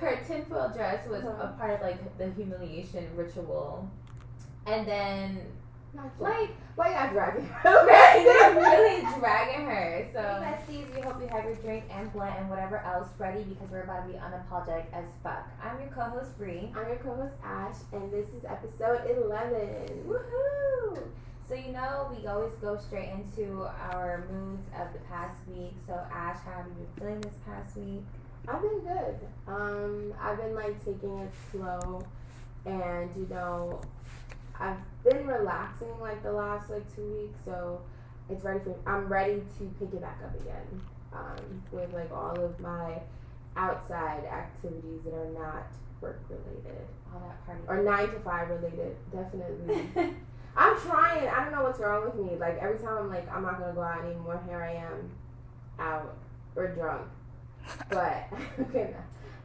her tinfoil dress was a part of like the humiliation ritual, and then like why you dragging her? Right, they're really dragging her. So Besties, we hope you have your drink and blunt and whatever else ready because we're about to be unapologetic as fuck. I'm your co-host Bree. I'm your co-host Ash, and this is episode 11. Woohoo! So we always go straight into our moods of the past week. So Ash, how have you been feeling this past week? I've been good. I've been like taking it slow, and I've been relaxing like the last like 2 weeks, so I'm ready to pick it back up again. With like all of my outside activities that are not work related, All that party or 9 to 5 related, definitely. I'm trying. I don't know what's wrong with me. Like every time I'm like, I'm not gonna go out anymore. Here I am, out or drunk. But I'm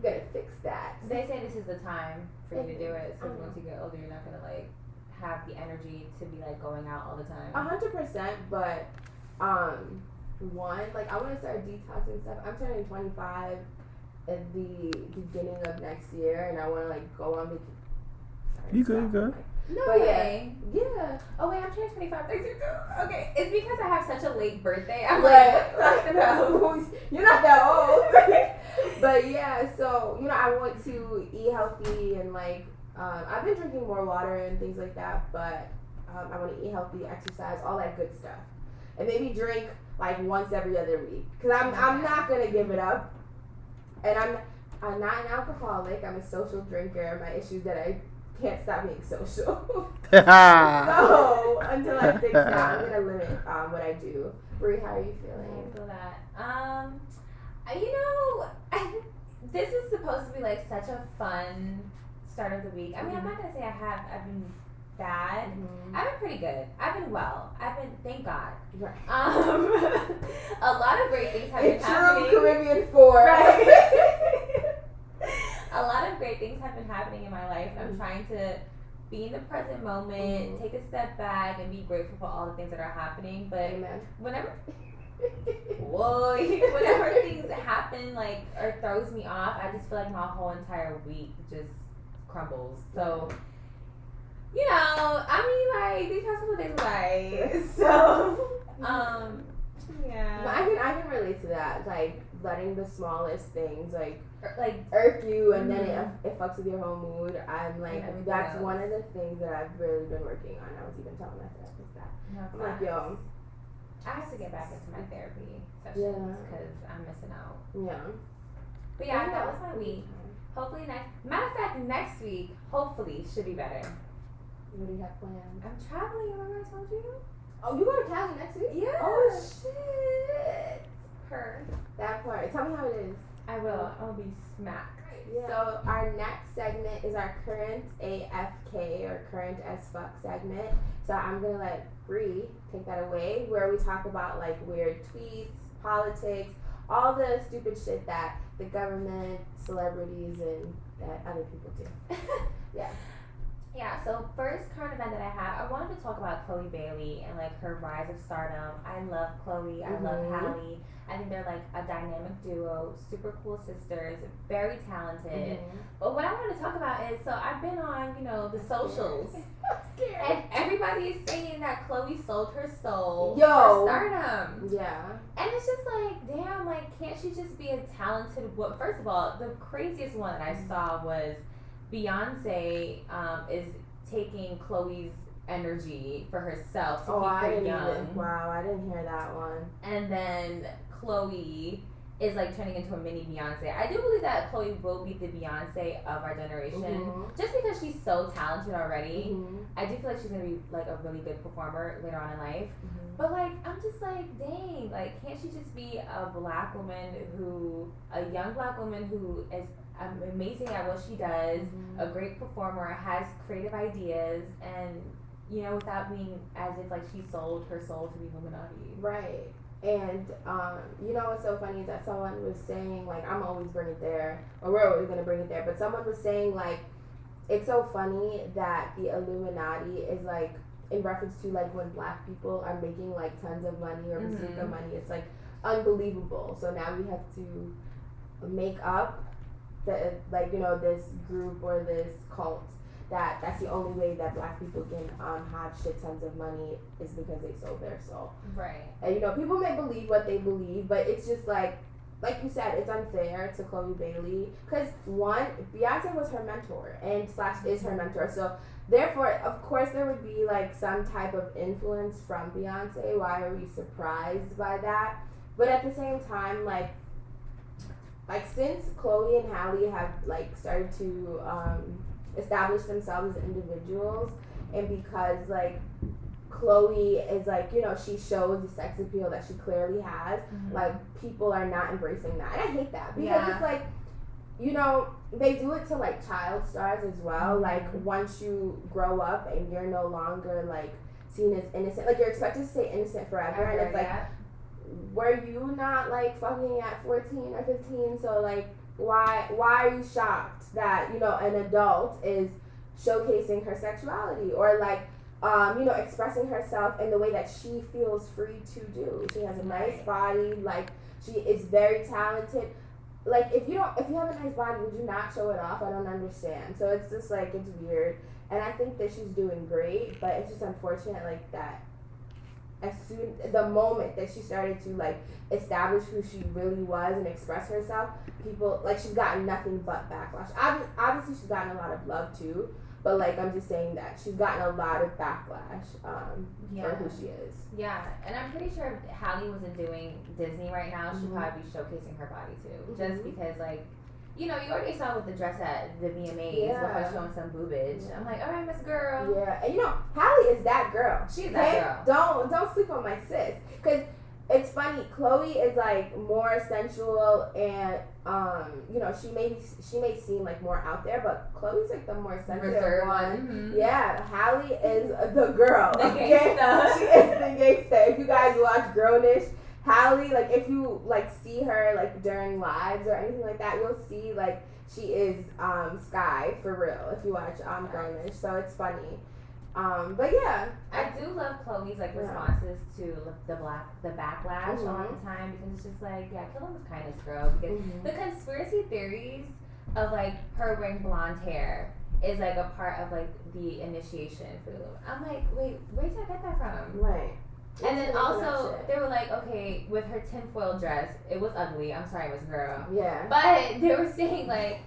gonna fix that. they say this is the time for you to do it. So once you get older, you're not gonna like have the energy to be like going out all the time. 100%. But one, like I want to start detoxing stuff. I'm turning 25 at the beginning of next year, and I want to like go on vacation. You good. No but way. Yeah. Oh wait, I'm turning 25 next year too. Okay, it's because I have such a late birthday. I'm Right. like, what about? You're not that old. But yeah, so I want to eat healthy and like I've been drinking more water and things like that, but I want to eat healthy, exercise, all that good stuff, and maybe drink like once every other week because I'm not gonna give it up, and I'm not an alcoholic. I'm a social drinker. My issue is that I can't stop being social. So until I fix that, I'm gonna limit what I do. Bree, how are you feeling? I feel that. This is supposed to be like such a fun start of the week. I mean, I'm not gonna say I've been bad. Mm-hmm. I've been pretty good. I've been well. Thank God. Right. A lot of great things have been True happening. Caribbean 4. Right. A lot of great things have been happening in my life. I'm trying to be in the present moment, take a step back, and be grateful for all the things that are happening. But Amen. whenever things happen like or throws me off, I just feel like my whole entire week just crumbles. So these past couple days were like so yeah. I can relate to that. Like letting the smallest things like irk you, and then it fucks with your whole mood. I'm like that's one of the things that I've really been working on. I was even telling my therapist that. I'm like, yo, I have to get back into my therapy sessions because I'm missing out. Yeah. But yeah, that was my week. Hopefully matter of fact, next week hopefully should be better. What do you have planned? I'm traveling. Remember I told you? Oh, you go to Cali next week? Yeah. Oh shit. Her. That part. Tell me how it is. I will. I'll be smacked. Yeah. So our next segment is our Current AFK or Current as Fuck segment. So I'm gonna let Bree take that away, where we talk about like weird tweets, politics, all the stupid shit that the government, celebrities, and that other people do. Yeah. Yeah, so first current event that I have, I wanted to talk about Chloe Bailey and like her rise of stardom. I love Chloe, I love Halle. I think they're like a dynamic duo, super cool sisters, very talented. But what I wanted to talk about is, so I've been on, the socials. And everybody is saying that Chloe sold her soul for stardom. Yeah. And it's just like, damn, like, can't she just be a talented woman? First of all, the craziest one that I saw was Beyonce is taking Chloe's energy for herself to keep her young. Wow, I didn't hear that one. And then Chloe is like turning into a mini Beyonce. I do believe that Chloe will be the Beyonce of our generation, just because she's so talented already. I do feel like she's gonna be like a really good performer later on in life. But like, I'm just like, dang, like, can't she just be a young black woman who is amazing at what she does, a great performer, has creative ideas, and without being as if like she sold her soul to the Illuminati. Right. And what's so funny is that someone was saying, like, I'm always bring it there, or we're always gonna bring it there, but someone was saying like, it's so funny that the Illuminati is like in reference to like when black people are making like tons of money or bazooka money. It's like unbelievable. So now we have to make up this group or this cult that's the only way that black people can have shit tons of money is because they sold their soul. Right. And people may believe what they believe, but it's just like you said, it's unfair to Chloe Bailey because one, Beyonce was her mentor and / is her mentor, so therefore, of course, there would be like some type of influence from Beyonce. Why are we surprised by that? But at the same time, like since Chloe and Halle have like started to establish themselves as individuals, and because like Chloe is like, she shows the sex appeal that she clearly has, like people are not embracing that, and I hate that because it's like, they do it to like child stars as well. Like once you grow up and you're no longer like seen as innocent, like you're expected to stay innocent forever, and it's like, were you not like fucking at 14 or 15? So like, why are you shocked that an adult is showcasing her sexuality or like expressing herself in the way that she feels free to do? She has a nice body, like she is very talented. Like if you have a nice body, would you not show it off? I don't understand. So it's just like, it's weird, and I think that she's doing great, but it's just unfortunate like that. The moment that she started to like establish who she really was and express herself, people like, she's gotten nothing but backlash. Obviously she's gotten a lot of love too, but like I'm just saying that she's gotten a lot of backlash for who she is. Yeah, and I'm pretty sure if Halle wasn't doing Disney right now, she'd probably be showcasing her body too, just because like, you already saw with the dress at the VMAs with her showing some boobage. I'm like, all right, Miss Girl. Yeah, and Halle is that girl. She's that girl. Don't sleep on my sis, because it's funny. Chloe is like more sensual, and she may seem like more out there, but Chloe's like the more sensitive one. Yeah, Halle is the girl. The gangsta. She is the gangsta. If you guys watch Grownish, Halle, like if you like see her like during lives or anything like that, you'll see like she is Sky for real if you watch Grownish. So it's funny. But yeah, I do love Chloe's like responses to the backlash all the time, because it's just like, kill him with kindness, girl. Because the conspiracy theories of like her wearing blonde hair is like a part of like the initiation for the. I'm like, wait, where did I get that from? Right. And then also, they were like, okay, with her tinfoil dress, it was ugly. I'm sorry, Miss Girl. Yeah. But they were saying, like,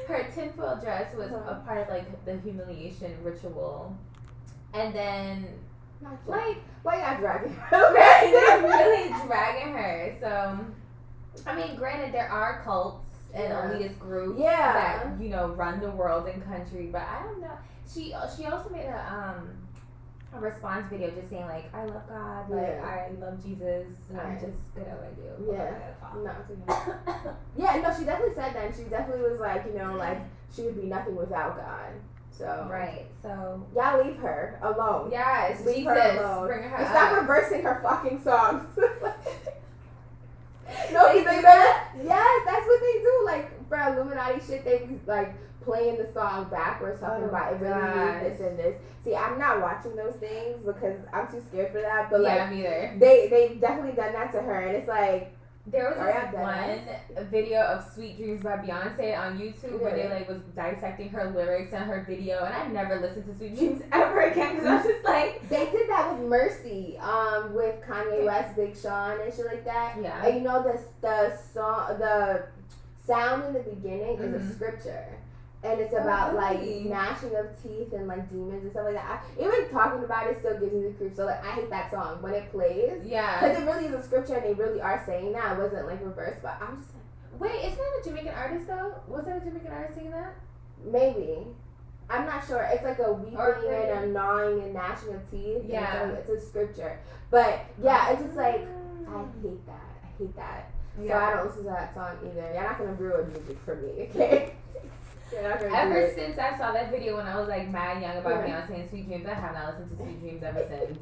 her tinfoil dress was a part of, like, the humiliation ritual. And then, like... Why y'all dragging her? They're really dragging her. So, I mean, granted, there are cults and elitist groups that, run the world and country. But I don't know. She also made a response video just saying like, I love God, like I love Jesus, I'm just good at what I do. No, she definitely said that, and she definitely was like, like she would be nothing without God. So so y'all leave her alone. Yes, leave Jesus, her alone. bring her and up. Stop reversing her fucking songs. No, they do that. Yes, that's what they do. Like for Illuminati shit, they be like playing the song backwards, talking about it really means this and this. See, I'm not watching those things because I'm too scared for that. But like, me either. They've definitely done that to her, and it's like, there was this one video of "Sweet Dreams" by Beyonce on YouTube where they like was dissecting her lyrics and her video, and I never listened to "Sweet Dreams" ever again because I was just like, they did that with Mercy, with Kanye West, Big Sean, and shit like that. Yeah, and the song, the sound in the beginning is a scripture. And it's about like gnashing of teeth and like demons and stuff like that. Even talking about it still gives me the creep. So like, I hate that song when it plays. Yeah. Because it really is a scripture and they really are saying that. It wasn't like reversed, but I'm just like, wait, isn't that a Jamaican artist though? Was that a Jamaican artist singing that? Maybe. I'm not sure. It's like a weeping and a gnawing and gnashing of teeth. Yeah. It's a scripture. But yeah, it's just like, I hate that. I hate that. Yeah. So I don't listen to that song either. You're not going to ruin music for me, okay? Ever since I saw that video when I was like mad young about Beyonce and Sweet Dreams, I have not listened to Sweet Dreams ever since.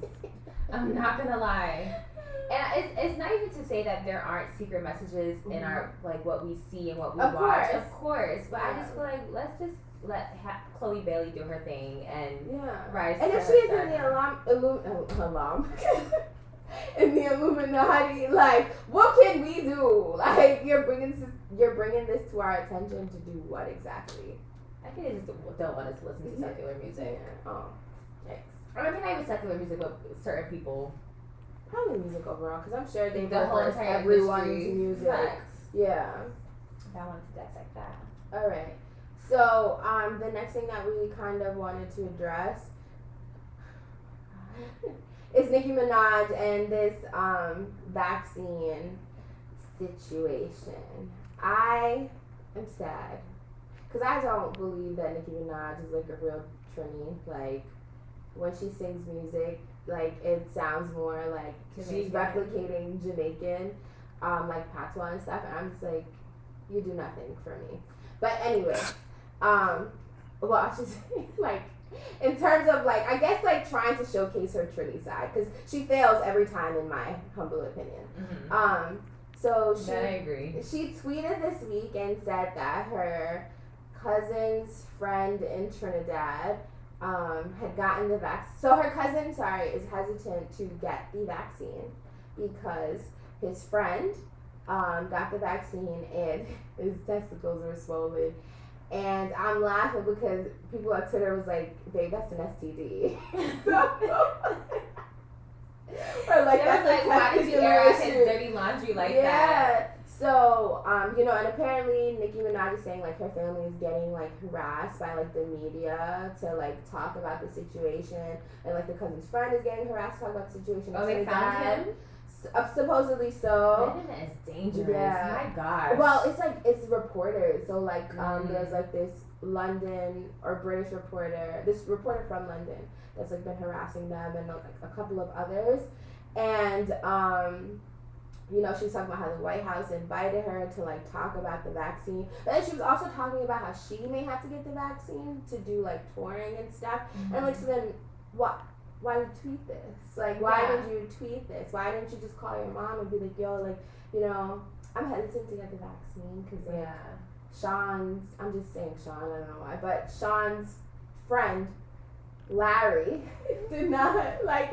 I'm not gonna lie. And it's not even to say that there aren't secret messages in our like what we see and what we watch. Of course, but I just feel like let's just let Chloe Bailey do her thing and rise. And if she is in the in the Illuminati. Like, what can we do? Like, you're bringing this to our attention to do what exactly? I think they just don't want us to listen to secular music. Yeah. Oh, thanks. Or maybe not even secular music, but certain people. Probably music overall, because I'm sure they The whole reverse entire everyone's industry. music. Facts. Yeah. I wanted to dissect that. All right. So, the next thing that we kind of wanted to address is Nicki Minaj and this vaccine situation. I am sad because I don't believe that Nicki Minaj is like a real Trini. Like, when she sings music, like, it sounds more like she's replicating Jamaican, like patois and stuff, and I'm just like, you do nothing for me. But anyway, well, I should say, like, in terms of, like, I guess, like, trying to showcase her Trini side, because she fails every time, in my humble opinion. Mm-hmm. So I agree. she tweeted this week and said that her cousin's friend in Trinidad had gotten the vaccine. So her cousin, is hesitant to get the vaccine because his friend got the vaccine and his testicles were swollen. And I'm laughing because people on Twitter was like, babe, that's an STD. Or like, that's like, why did you air out his dirty laundry like that? Yeah. So, and apparently Nicki Minaj is saying, like, her family is getting, like, harassed by, like, the media to, like, talk about the situation. And, like, the cousin's friend is getting harassed to talk about the situation. Oh, they found him? Supposedly so. The internet is dangerous. Yeah. My gosh. Well, it's, like, it's reporters. So, like, there's, like, this London or British reporter, this reporter from London that's, like, been harassing them and, like, a couple of others. And, she was talking about how the White House invited her to, like, talk about the vaccine. But then she was also talking about how she may have to get the vaccine to do, like, touring and stuff. Mm-hmm. And, like, so then, why did you tweet this? Like, why did you tweet this? Why didn't you just call your mom and be like, yo, like, I'm hesitant to get the vaccine because, like, Sean's, I'm just saying Sean, I don't know why, but Sean's friend, Larry, did not, like,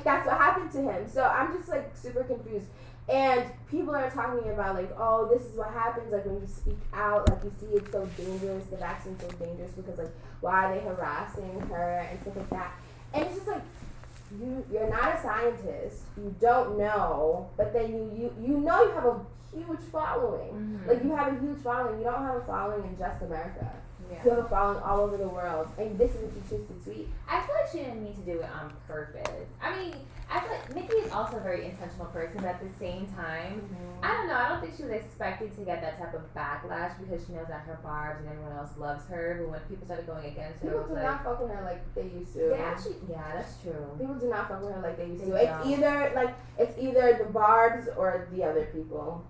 that's what happened to him. So I'm just, like, super confused. And people are talking about, like, oh, this is what happens, like, when you speak out, like, you see it's so dangerous, the vaccine's so dangerous because, like, why are they harassing her and stuff like that. And it's just, like, you're not a scientist, you don't know, but then you know you have a huge following. Mm-hmm. Like, you have a huge following. You don't have a following in just America. Yeah. You have a following all over the world, and this is what you choose to tweet. I feel like she didn't need to do it on purpose. I mean, I feel like Nicki is also a very intentional person, but at the same time, I don't know, I don't think she was expected to get that type of backlash because she knows that her barbs and everyone else loves her, but when people started going against her, people do not fuck with her like they used to. They actually, yeah, that's true. People do not fuck with her like they used to. It's either the barbs or the other people.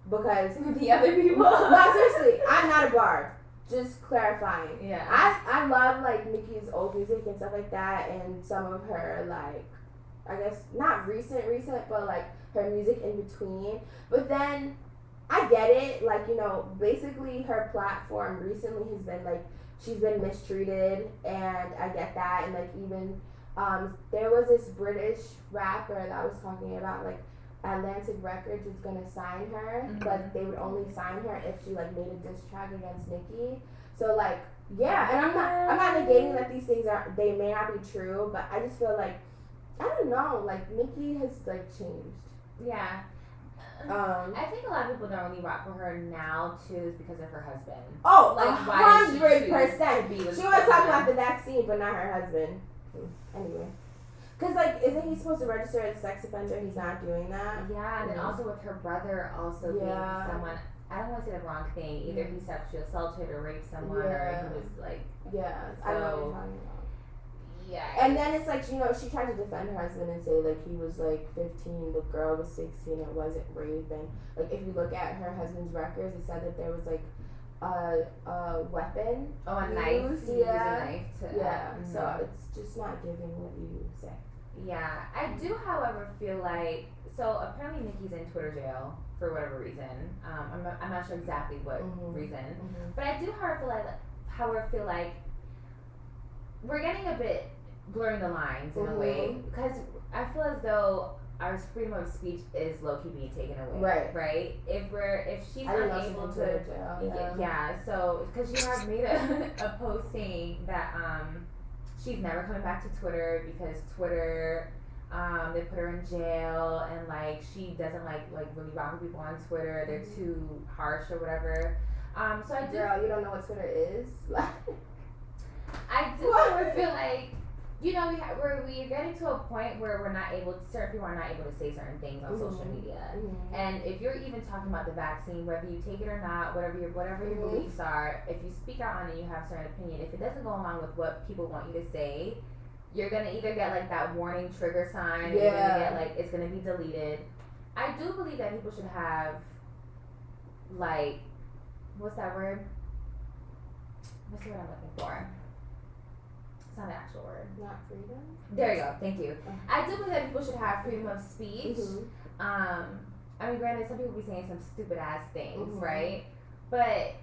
Because the other people? No, seriously, I'm not a barb. Just clarifying. Yeah. I love, like, Nicki's old music and stuff like that, and some of her, like, I guess not recent, but, like, her music in between. But then I get it, like, basically her platform recently has been, like, she's been mistreated, and I get that. And, like, even there was this British rapper that was talking about, like, Atlantic Records was gonna sign her, but they would only sign her if she, like, made a diss track against Nicki. So, like, yeah, and I'm not negating that these things they may not be true, but I just feel like, I don't know, like, Nicki has, like, changed. Yeah. I think a lot of people don't really rock for her now too, is because of her husband. Oh, like 100%. She was talking about the vaccine, but not her husband. Anyway. Because, like, isn't he supposed to register as a sex offender? He's not doing that. Yeah, and then also with her brother also being someone, I don't want to say the wrong thing. Either he sexually assaulted or raped someone, or he was, like... Yeah, so, I know what you're talking about. Yeah. And then it's, like, she tried to defend her husband and say, like, he was, like, 15, the girl was 16, it wasn't rape. And, like, if you look at her husband's records, it said that there was, like, a weapon. Oh, a knife. Use a knife to... So it's just not giving what you say. Yeah. I do, however, feel like... So, apparently Nicki's in Twitter jail for whatever reason. I'm not sure exactly what reason. But I do, however, feel like we're getting a bit blurring the lines in a way, because I feel as though our freedom of speech is low key being taken away. Right. If she's unable to, so because she had made a post saying that she's never coming back to Twitter because Twitter. They put her in jail and like she doesn't like really rock with people on Twitter. They're too harsh or whatever. So I do. Girl, you don't know what Twitter is. I do feel like we're getting to a point where certain people are not able to say certain things on social media. And if you're even talking about the vaccine, whether you take it or not, whatever your beliefs are, if you speak out on it, you have a certain opinion. If it doesn't go along with what people want you to say, you're gonna either get like that warning trigger sign, or you're gonna get like it's gonna be deleted. I do believe that people should have like, what's that word? What's the word I'm looking for? It's not an actual word. Not freedom? There you go. Thank you. I do believe that people should have freedom of speech. I mean, granted, some people be saying some stupid ass things, right? But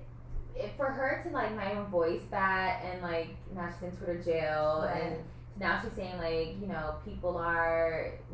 for her to like not even voice that, and like now she's in Twitter jail, and now she's saying like,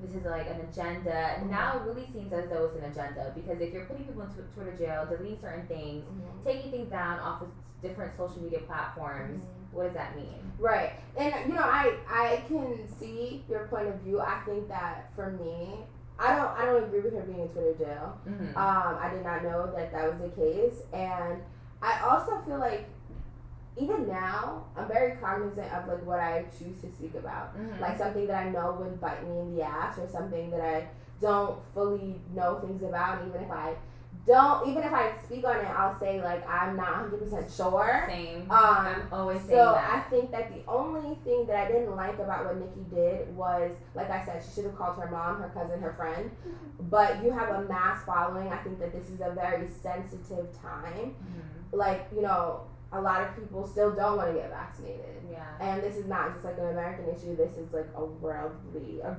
this is like an agenda. Now it really seems as though it's an agenda, because if you're putting people into Twitter jail, deleting certain things, taking things down off of different social media platforms, what does that mean? Right. And I can see your point of view. I think that for me, I don't agree with her being in Twitter jail. I did not know that was the case, and I also feel like even now, I'm very cognizant of like what I choose to speak about. Like something that I know would bite me in the ass, or something that I don't fully know things about. And even if I speak on it, I'll say like I'm not 100% sure. Same. I'm always saying that. So I think that the only thing that I didn't like about what Nicki did was, like I said, she should have called her mom, her cousin, her friend. But you have a mass following. I think that this is a very sensitive time. Like, a lot of people still don't want to get vaccinated. And this is not just like an American issue. This is like a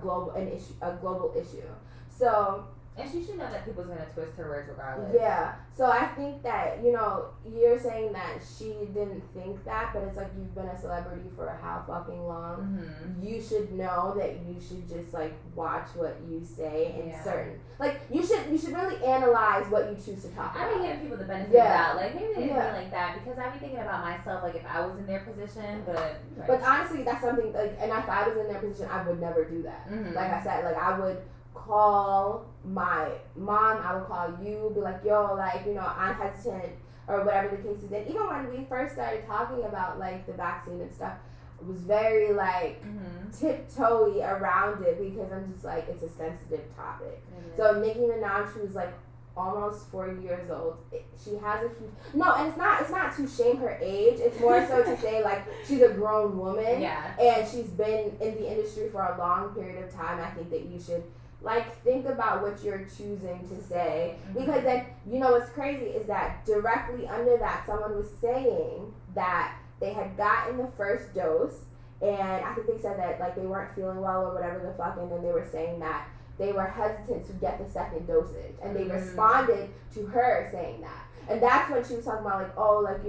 global issue. So. And she should know that people's gonna twist her words regardless. Yeah. So I think that, you're saying that she didn't think that, but it's like you've been a celebrity for how fucking long. You should know that you should just like watch what you say in certain, like you should really analyze what you choose to talk about. I've been giving people the benefit of that. Like maybe they didn't mean like that, because I've been thinking about myself, like if I was in their position, but honestly, that's something like, and if I was in their position, I would never do that. Like I said, like I would call my mom, I would call you, be like, yo, like, I'm hesitant, or whatever the case is. And even when we first started talking about like the vaccine and stuff, it was very like tiptoey around it, because I'm just like, it's a sensitive topic. So Nicki Minaj, who's like almost 40 years old, she has a huge, and it's not to shame her age, it's more so to say like she's a grown woman, and she's been in the industry for a long period of time. I think that you should like think about what you're choosing to say, because then what's crazy is that directly under that, someone was saying that they had gotten the first dose, and I think they said that like they weren't feeling well or whatever the fuck, and then they were saying that they were hesitant to get the second dosage, and they responded to her saying that. And that's when she was talking about like, oh, like,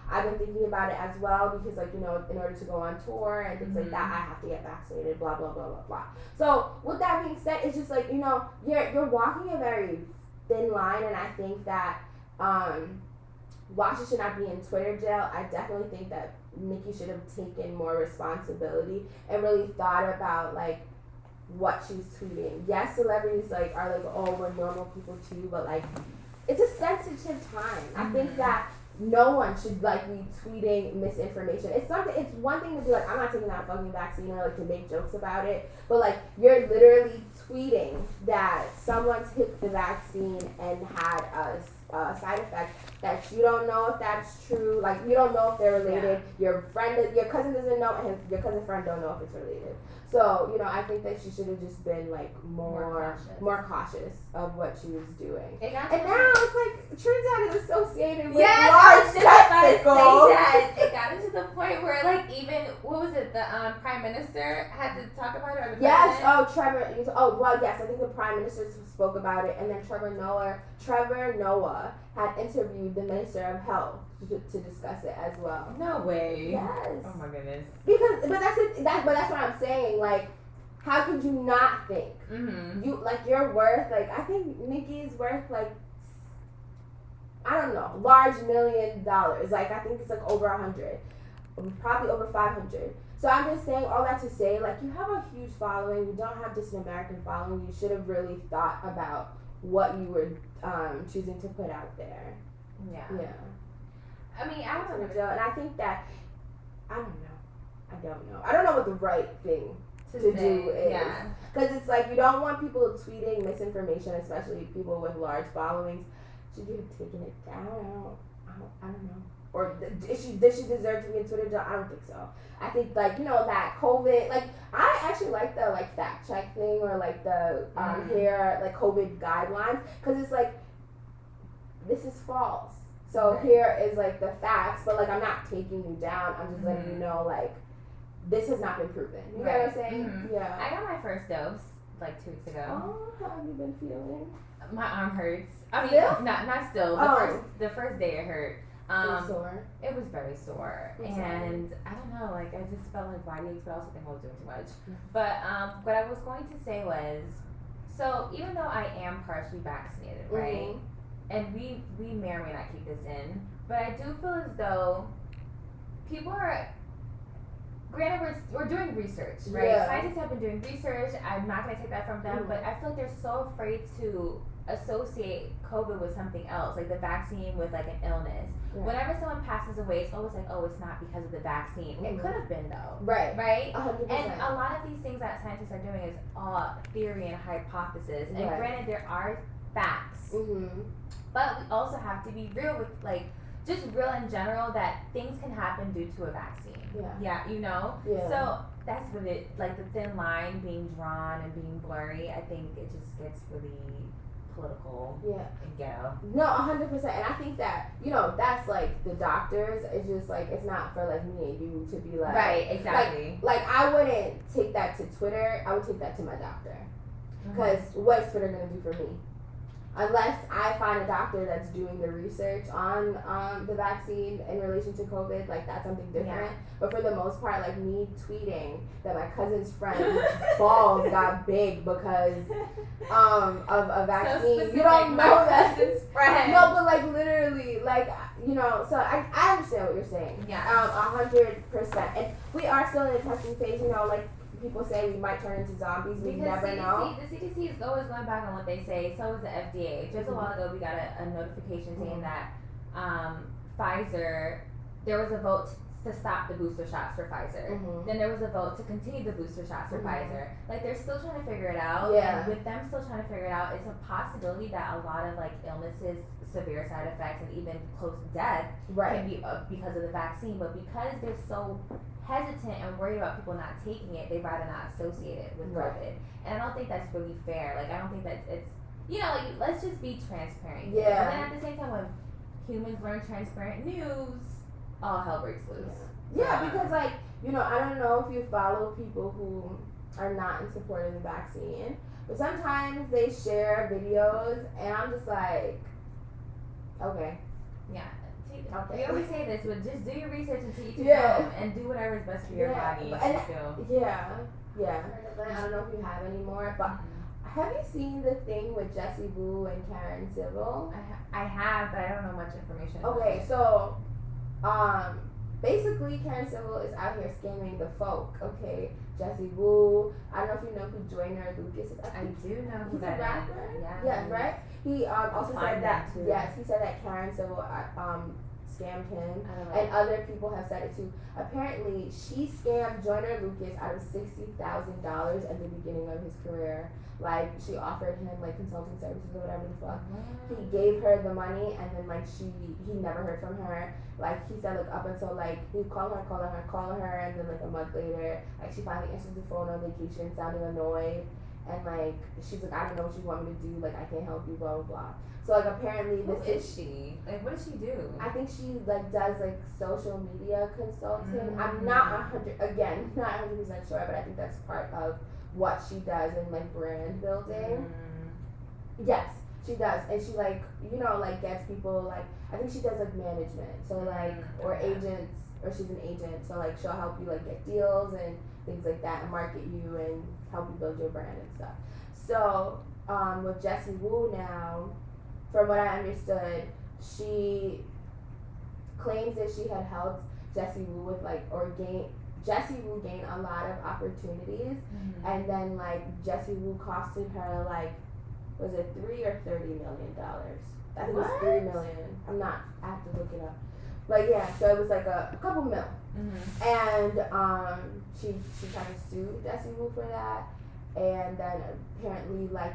I've been thinking about it as well, because like, in order to go on tour and things like that, I have to get vaccinated, blah, blah, blah, blah, blah. So with that being said, it's just like, you're walking a very thin line, and I think that while she should not be in Twitter jail, I definitely think that Nicki should have taken more responsibility and really thought about like what she's tweeting. Yes, celebrities like are like, oh, we're normal people too, but like it's a sensitive time. I think that no one should like be tweeting misinformation. It's one thing to be like, I'm not taking that fucking vaccine, or like to make jokes about it, but like you're literally tweeting that someone took the vaccine and had a side effect that you don't know if that's true. Like you don't know if they're related. Your cousin doesn't know, and your cousin friend don't know if it's related. So, I think that she should have just been like more cautious of what she was doing. And now it's like Trinidad is associated with large testicles. It got into the point where like even, what was it, the prime minister had to talk about it? Or the Yes. president? Oh, Trevor. Oh, well, yes. I think the prime minister spoke about it, and then Trevor Noah had interviewed the minister of health to discuss it as well. No way. Yes. Oh my goodness. But that's it. But that's what I'm saying. Like, how could you not think? Mm-hmm. You're worth, like, I think Nicki's worth, like, I don't know, large $1 million. Like, I think it's like over 100, probably over 500. So I'm just saying all that to say, like, you have a huge following. You don't have just an American following. You should have really thought about what you were choosing to put out there. Yeah. Yeah. I mean, I don't know. And I think that, I don't know. I don't know what the right thing to do is. Yeah. Because it's like, you don't want people tweeting misinformation, especially people with large followings. Should you have taken it down? I don't know. Or did she deserve to be in Twitter jail? I don't think so. I think, like, that COVID, like, I actually like the, like, fact check thing, or like the here, like, COVID guidelines, because it's like, this is false. So here is, like, the facts, but, like, I'm not taking you down. I'm just letting you know, like, this has not been proven. You know what I'm saying? Mm-hmm. Yeah. I got my first dose like 2 weeks ago. Oh, how have you been feeling? My arm hurts. I mean, Still? not still. The first day it hurt. Sore. It was very sore, and I don't know. Like, I just felt like body aches, but I also think I was doing too much. But what I was going to say was, so even though I am partially vaccinated, right? And we may or may not keep this in, but I do feel as though people are. Granted, we're doing research, right? Yeah. Scientists have been doing research. I'm not going to take that from them, but I feel like they're so afraid to associate COVID with something else, like the vaccine with like an illness. Yeah. Whenever someone passes away, it's always like, oh, it's not because of the vaccine. It could have been though. Right. 100%. And a lot of these things that scientists are doing is all theory and hypothesis. And granted, there are facts, but we also have to be real with, like, just real in general, that things can happen due to a vaccine. Yeah. Yeah. So that's what it, like, the thin line being drawn and being blurry, I think it just gets really political and ghetto. No, 100%. And I think that, that's like the doctors. It's just like, it's not for like me and you to be like. Right, exactly. Like I wouldn't take that to Twitter. I would take that to my doctor. Because what is Twitter going to do for me? Unless I find a doctor that's doing the research on the vaccine in relation to COVID, like, that's something different. But for the most part, like, me tweeting that my cousin's friend's balls got big because of a vaccine, so you don't know that. Cousin's friend. No, but like literally, like, so I understand what you're saying. 100%. And we are still in the testing phase. Like, people say we might turn into zombies. We never know. The CDC is always going back on what they say. So is the FDA. Just a while ago, we got a notification saying that Pfizer, there was a vote to stop the booster shots for Pfizer. Then there was a vote to continue the booster shots for Pfizer. Like, they're still trying to figure it out. And with them still trying to figure it out, it's a possibility that a lot of, like, illnesses, severe side effects, and even close to death can be because of the vaccine. But because they're so hesitant and worried about people not taking it, they'd rather not associate it with COVID. And I don't think that's really fair. Like, I don't think that it's, like, let's just be transparent. But then at the same time, when humans learn transparent news, all hell breaks loose. Because, like, I don't know if you follow people who are not in support of the vaccine, but sometimes they share videos, and I'm just like, okay. We always say this, but just do your research and teach yourself and do whatever is best for your body. I don't know if you have any more, but have you seen the thing with Jessie Boo and Karen Civil? I have, but I don't know much information. Okay, so basically Karen Civil is out here scamming the folk. Okay, Jessie Boo. I don't know if you know who Joyner Lucas is. I do know who he's that a rapper. is. Yeah, right. He also said that. Yes, he said that Karen Civil scammed him, and other people have said it too. Apparently, she scammed Joyner Lucas out of $60,000 at the beginning of his career. Like, she offered him, like, consulting services or whatever the fuck. He gave her the money, and then, like, he never heard from her. Like, he said, like, up until, like, he'd call her, and then, like, a month later, like, she finally answered the phone on vacation, sounding annoyed. and like she's like, I don't know what you want me to do, like I can't help you, blah blah blah. So like apparently Who this is she? Like, what does she do? I think she like does like social media consulting. I'm not 100% sure, but I think that's part of what she does in like brand building. Yes, she does, and she like like gets people like I think she does like management, so like or agents, or she's an agent, so like she'll help you like get deals and things like that, and market you and help you build your brand and stuff. So with Jessie Woo now, from what I understood, she claims that she had helped Jessie Woo with Jessie Woo gained a lot of opportunities, and then like Jessie Woo costed her like, was it $3 or $30 million? I think it was $3 million. I have to look it up. But yeah, so it was like a couple mil. And she kind of sued Jessie Woo for that. And then apparently like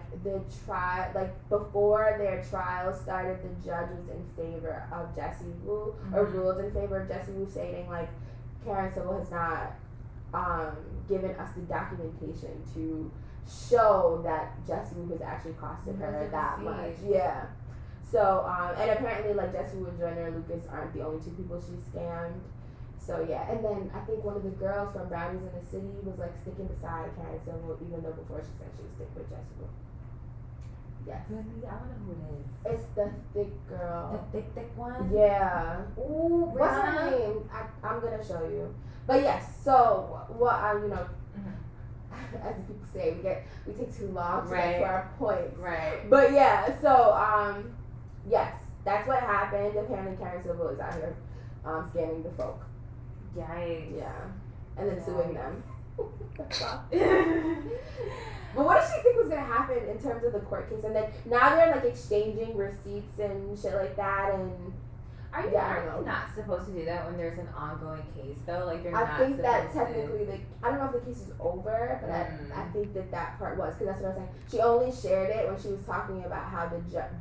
before their trial started, the judge was in favor of Jessie Woo, or ruled in favor of Jessie Woo, stating like Karen Civil has not given us the documentation to show that Jessie Woo has actually costed her that much. Yeah. So and apparently like Jessie Woo and Joyner Lucas aren't the only two people she scammed. So yeah, and then I think one of the girls from Brownies in the City was like sticking beside Karen Civil, even though before she said she would stick with Jessie Woo. Yes. Really? I don't know who it is. It's the thick girl. The thick one? Yeah. Ooh, What's her name? I'm gonna show you. But yes, so what as people say, we take too long to get to our points. Right. But yeah, so yes, that's what happened. Apparently Karen Civil is out here scamming the folk. Yikes. Yeah. And then suing them. That's all. But what did she think was gonna happen in terms of the court case? And then now they're like exchanging receipts and shit like that, and Are you not supposed to do that when there's an ongoing case though? Like you're not I think that supposed technically, I don't know if the case is over, but I think that part was, because that's what I was saying. She only shared it when she was talking about how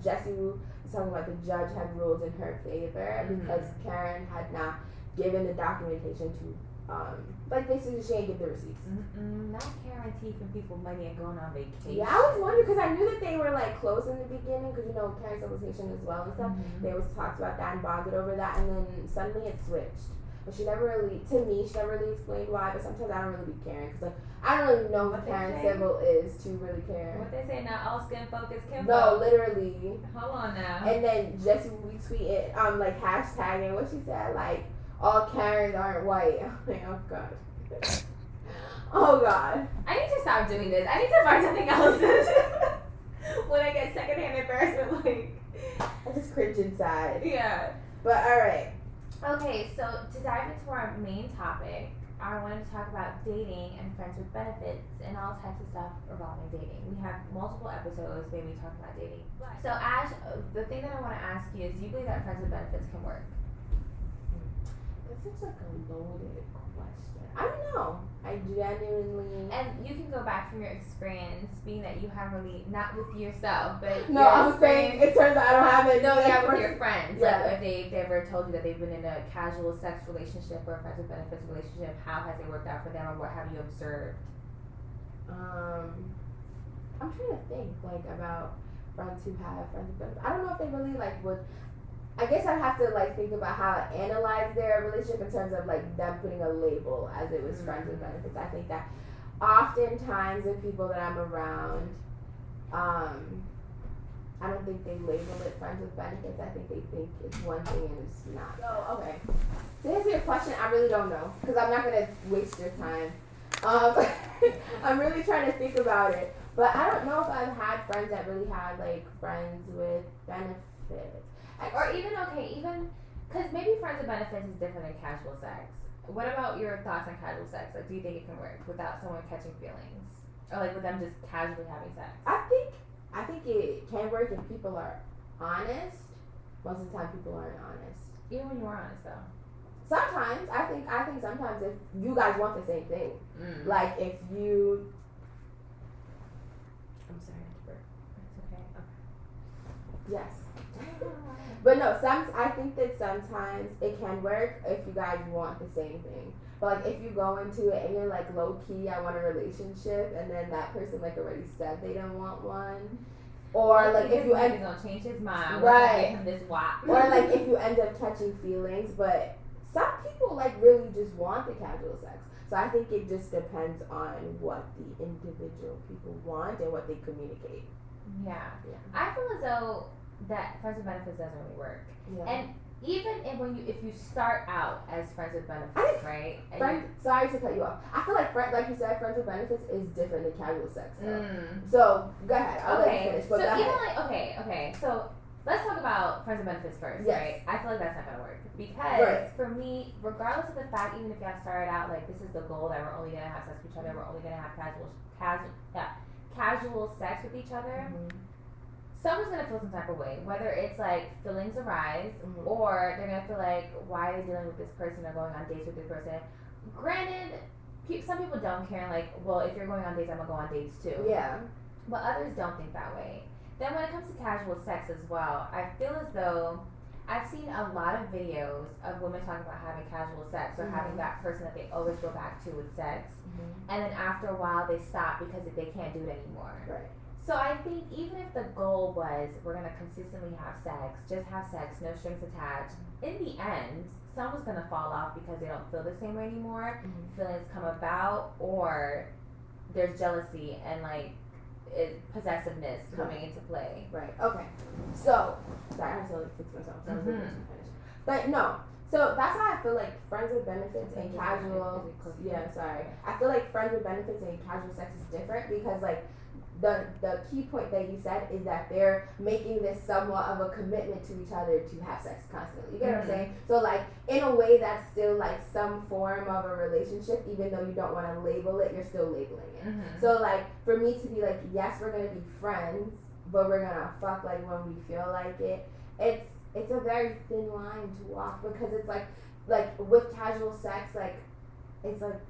Jessie Woo was talking about the judge had ruled in her favor because Karen had not given the documentation to, like basically she ain't give the receipts. Not Karen teething people money and going on vacation. Yeah, I was wondering, because I knew that they were like close in the beginning, because Karen Civil's Haitian as well and stuff. They always talked about that and bonded over that, and then suddenly it switched. But she never really explained why. But sometimes I don't really be caring, because like I don't really know what Karen Civil is to really care. What they say, not all skin folk is kin folk. No, literally. Hold on now. And then Jessie retweeted like hashtagging what she said, like all Karens aren't white. I'm like, oh god. Oh god. I need to stop doing this. I need to find something else. When I get secondhand embarrassment, like I just cringe inside. yeah. But alright. Okay, so to dive into our main topic, I wanted to talk about dating and friends with benefits and all types of stuff revolving dating. We have multiple episodes where we talk about dating. So Ash, the thing that I want to ask you is, do you believe that friends with benefits can work? That's such like a loaded question. I don't know. I genuinely. And you can go back from your experience, being that you have really, not with yourself, but No, I'm saying it turns out I don't have it. No, yeah, with your friends. Yeah. Like if they've ever told you that they've been in a casual sex relationship or a friends with benefits relationship, how has it worked out for them, or what have you observed? I'm trying to think like about friends who have friends with benefits. I don't know if they really like would. I guess I'd have to like think about how I analyze their relationship in terms of like them putting a label as it was friends with benefits. I think that oftentimes the people that I'm around, I don't think they label it friends with benefits. I think they think it's one thing and it's not. So okay, to answer your question, I really don't know, because I'm not gonna waste your time. I'm really trying to think about it, but I don't know if I've had friends that really had like friends with benefits. Or even because maybe friends with benefits is different than casual sex. What about your thoughts on casual sex? Like, do you think it can work without someone catching feelings, or like with them just casually having sex? I think it can work if people are honest. Most of the time, people aren't honest. Even when you are honest, though. Sometimes I think sometimes if you guys want the same thing, like if you. I'm sorry, I have to burp. It's okay. Yes. But no, I think that sometimes it can work if you guys want the same thing. But like if you go into it and you're like low key, I want a relationship, and then that person like already said they don't want one, or like if you he's gonna change his mind, right? Give him this wop. Or like if you end up catching feelings, but some people like really just want the casual sex. So I think it just depends on what the individual people want and what they communicate. Yeah. I feel as though that friends with benefits doesn't really work. Yeah. And even if you start out as friends with benefits, right? Sorry to cut you off. I feel like like you said, friends with benefits is different than casual sex. So go ahead. I'll let you finish. But so even like okay. So let's talk about friends with benefits first, right? I feel like that's not gonna work because for me, regardless of the fact, even if y'all started out like this is the goal that we're only gonna have sex with each other, we're only gonna have casual sex with each other. Someone's gonna feel some type of way, whether it's like feelings arise or they're gonna feel like, why are they dealing with this person or going on dates with this person? Granted, some people don't care, like, well, if you're going on dates, I'm gonna go on dates too. Yeah. But others don't think that way. Then when it comes to casual sex as well, I feel as though I've seen a lot of videos of women talking about having casual sex or having that person that they always go back to with sex, and then after a while they stop because they can't do it anymore. Right. So I think even if the goal was we're gonna consistently have sex, just have sex, no strings attached, in the end, someone's gonna fall off because they don't feel the same way anymore. Feelings come about, or there's jealousy and like possessiveness coming into play. Right. Okay. So sorry, I have to like fix myself. But no. So that's how I feel like friends with benefits and casual. Yeah. Sorry. I feel like friends with benefits and casual sex is different because like. The key point that you said is that they're making this somewhat of a commitment to each other to have sex constantly. You get what I'm saying? So like in a way that's still like some form of a relationship, even though you don't want to label it, you're still labeling it. So like for me to be like, yes, we're gonna be friends, but we're gonna fuck like when we feel like it. It's a very thin line to walk because it's like with casual sex, like it's like.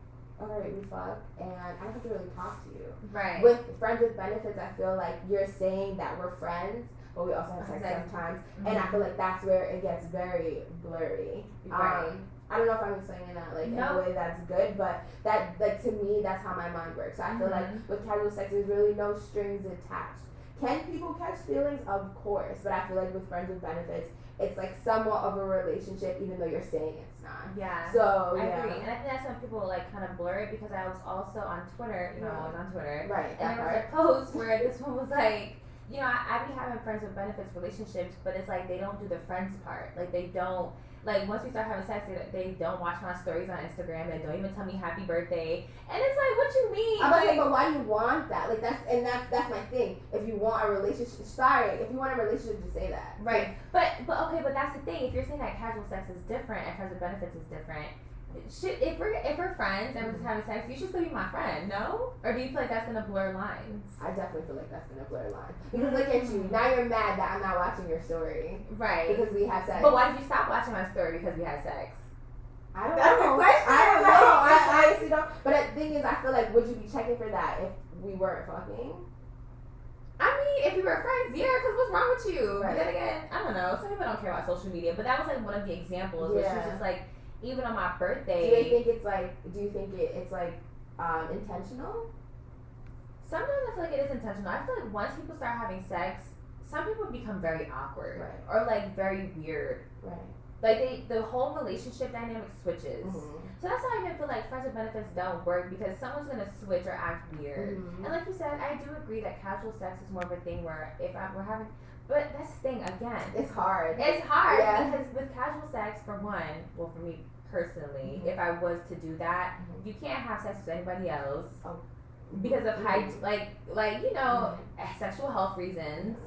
Alright, we fuck, and I don't have to really talk to you. Right. With friends with benefits, I feel like you're saying that we're friends, but we also have sex sometimes, and I feel like that's where it gets very blurry. Right. I don't know if I'm explaining that like in a way that's good, but that like to me that's how my mind works. So I feel like with casual sex, there's really no strings attached. Can people catch feelings? Of course, but I feel like with friends with benefits, it's like somewhat of a relationship, even though you're saying it's not. Yeah. So I agree, and I think that's when people like kind of blur it because I was also on Twitter. You know, I was on Twitter, right? And there was a post where this one was like, you know, I be having friends with benefits relationships, but it's like they don't do the friends part. Like they don't. Like once we start having sex, they don't watch my stories on Instagram. They don't even tell me happy birthday. And it's like, what you mean? I'm like, but why do you want that? Like that's my thing. If you want a relationship, if you want a relationship, just say that. Right. But okay, but that's the thing. If you're saying that casual sex is different and friends with benefits is different, if we're friends and we're just having sex, you should still be my friend, no? Or do you feel like that's gonna blur lines? I definitely feel like that's gonna blur lines. Because look at you, now you're mad that I'm not watching your story. Right. Because we have sex. But why did you stop watching my story because we had sex? I don't know. I honestly don't. But the thing is, I feel like would you be checking for that if we weren't fucking? I mean, if we were friends, yeah, because what's wrong with you? Right. But then again, I don't know. Some people don't care about social media, but that was like one of the examples where she was just like, even on my birthday. Do you think it's intentional? Sometimes I feel like it is intentional. I feel like once people start having sex, some people become very awkward or like very weird. Right. Like the whole relationship dynamic switches. So that's why I even feel like friends with benefits don't work because someone's gonna switch or act weird. And like you said, I do agree that casual sex is more of a thing where we're having. But that's the thing, again. It's hard. It's hard because with casual sex, for one, well, for me personally, if I was to do that, you can't have sex with anybody else because of sexual health reasons.